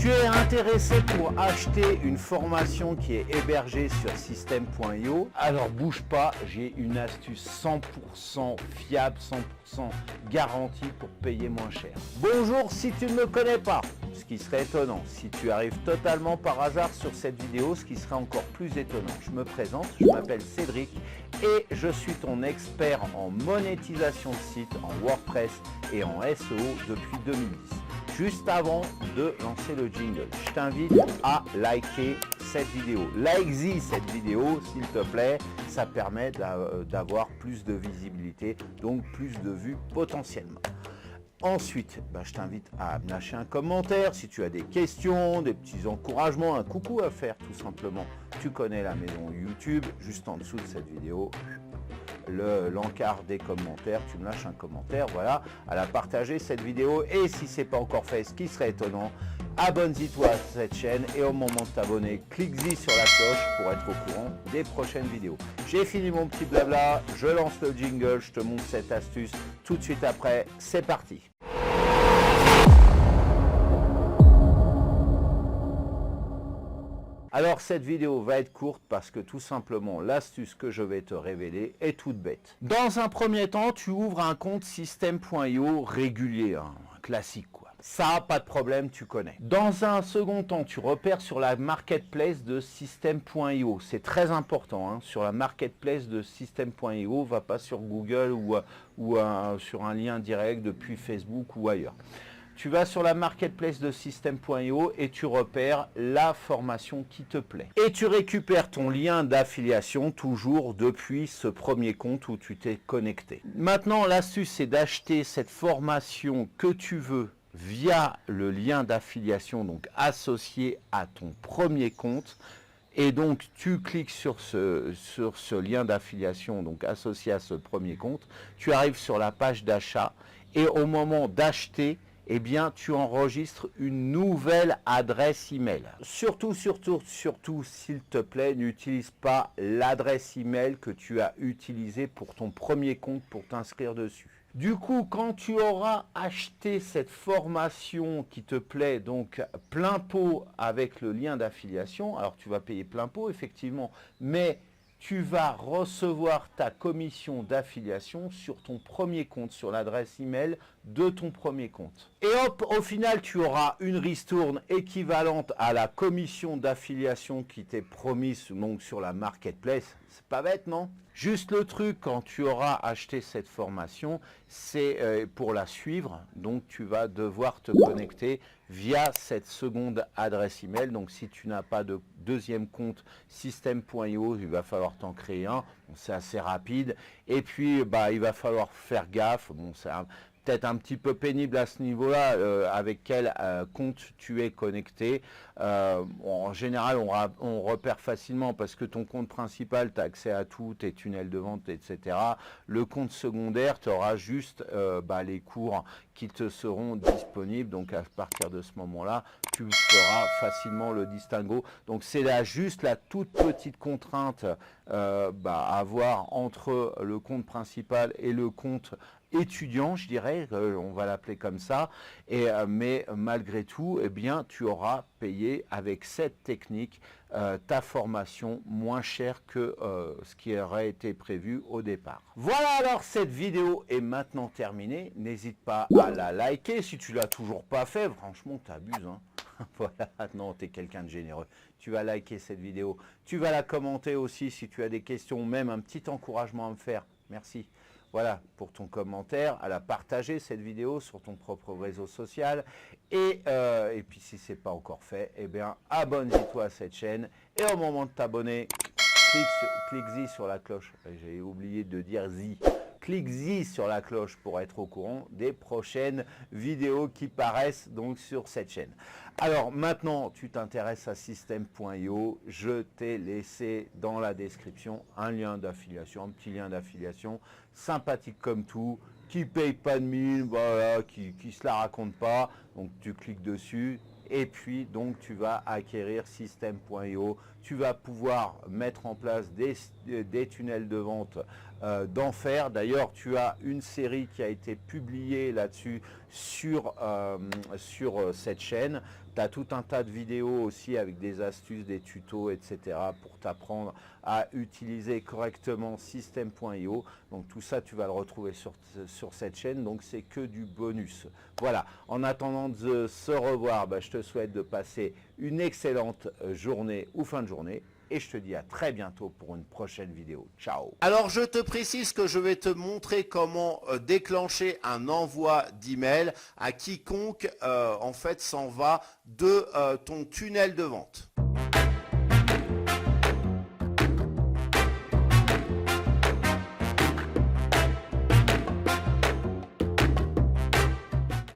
Tu es intéressé pour acheter une formation qui est hébergée sur System.io? Alors bouge pas, j'ai une astuce 100% fiable, 100% garantie pour payer moins cher. Bonjour, si tu ne me connais pas, ce qui serait étonnant, si tu arrives totalement par hasard sur cette vidéo, ce qui serait encore plus étonnant. Je me présente, je m'appelle Cédric et je suis ton expert en monétisation de sites, en WordPress et en SEO depuis 2010. Juste avant de lancer le jingle, je t'invite à liker cette vidéo. Like-y cette vidéo, s'il te plaît, ça permet d'avoir plus de visibilité, donc plus de vues potentiellement. Ensuite, je t'invite à me lâcher un commentaire si tu as des questions, des petits encouragements, un coucou à faire tout simplement. Tu connais la maison YouTube, juste en dessous de cette vidéo. L'encart des commentaires, tu me lâches un commentaire, voilà, à la partager cette vidéo, et si c'est pas encore fait, ce qui serait étonnant, abonne-toi à cette chaîne et au moment de t'abonner, clique-y sur la cloche pour être au courant des prochaines vidéos. J'ai fini mon petit blabla, je lance le jingle, je te montre cette astuce tout de suite après, c'est parti. Alors cette vidéo va être courte parce que tout simplement l'astuce que je vais te révéler est toute bête. Dans un premier temps, tu ouvres un compte System.io régulier, classique quoi. Ça, pas de problème, tu connais. Dans un second temps, tu repères sur la marketplace de System.io. C'est très important, sur la marketplace de System.io, va pas sur Google ou sur un lien direct depuis Facebook ou ailleurs. Tu vas sur la marketplace de System.io et tu repères la formation qui te plaît. Et tu récupères ton lien d'affiliation toujours depuis ce premier compte où tu t'es connecté. Maintenant, l'astuce, c'est d'acheter cette formation que tu veux via le lien d'affiliation, donc associé à ton premier compte. Et donc, tu cliques sur ce lien d'affiliation, donc associé à ce premier compte. Tu arrives sur la page d'achat et au moment d'acheter, eh bien, tu enregistres une nouvelle adresse email. Surtout, s'il te plaît, n'utilise pas l'adresse email que tu as utilisée pour ton premier compte pour t'inscrire dessus. Du coup, quand tu auras acheté cette formation qui te plaît, donc plein pot avec le lien d'affiliation, alors tu vas payer plein pot effectivement, mais tu vas recevoir ta commission d'affiliation sur ton premier compte, sur l'adresse email de ton premier compte. Et hop, au final, tu auras une ristourne équivalente à la commission d'affiliation qui t'est promise donc sur la marketplace. C'est pas bête, non? Juste le truc, quand tu auras acheté cette formation, c'est pour la suivre. Donc, tu vas devoir te connecter via cette seconde adresse email. Donc, si tu n'as pas de deuxième compte System.io, il va falloir t'en créer un. Bon, c'est assez rapide. Et puis, il va falloir faire gaffe. Bon, c'est peut-être un petit peu pénible à ce niveau-là, avec quel compte tu es connecté. En général, on repère facilement parce que ton compte principal, tu as accès à tout, tes tunnels de vente, etc. Le compte secondaire, tu auras juste les cours qui te seront disponibles. Donc, à partir de ce moment-là, tu feras facilement le distinguo. Donc, c'est là juste la toute petite contrainte à avoir entre le compte principal et le compte étudiant, je dirais, on va l'appeler comme ça, mais malgré tout, eh bien, tu auras payé avec cette technique ta formation moins cher que ce qui aurait été prévu au départ. Voilà, alors cette vidéo est maintenant terminée. N'hésite pas à la liker si tu l'as toujours pas fait. Franchement, tu abuses, Voilà, non, tu es quelqu'un de généreux. Tu vas liker cette vidéo. Tu vas la commenter aussi si tu as des questions ou même un petit encouragement à me faire. Merci. Voilà, pour ton commentaire, à la partager cette vidéo sur ton propre réseau social. Et puis si ce n'est pas encore fait, eh bien abonne-toi à cette chaîne. Et au moment de t'abonner, clique-y sur la cloche. J'ai oublié de dire zi. Clique-y sur la cloche pour être au courant des prochaines vidéos qui paraissent donc sur cette chaîne. Alors maintenant, tu t'intéresses à System.io. Je t'ai laissé dans la description un lien d'affiliation, un petit lien d'affiliation sympathique comme tout, qui paye pas de mine, voilà, qui se la raconte pas. Donc tu cliques dessus. Et puis donc tu vas acquérir System.io, tu vas pouvoir mettre en place des tunnels de vente d'enfer. D'ailleurs, tu as une série qui a été publiée là-dessus sur cette chaîne Tu as tout un tas de vidéos aussi avec des astuces, des tutos, etc. pour t'apprendre à utiliser correctement System.io. Donc tout ça, tu vas le retrouver sur cette chaîne. Donc c'est que du bonus. Voilà. En attendant de se revoir, je te souhaite de passer une excellente journée ou fin de journée. Et je te dis à très bientôt pour une prochaine vidéo. Ciao. Alors je te précise que je vais te montrer comment déclencher un envoi d'email à quiconque en fait s'en va de ton tunnel de vente.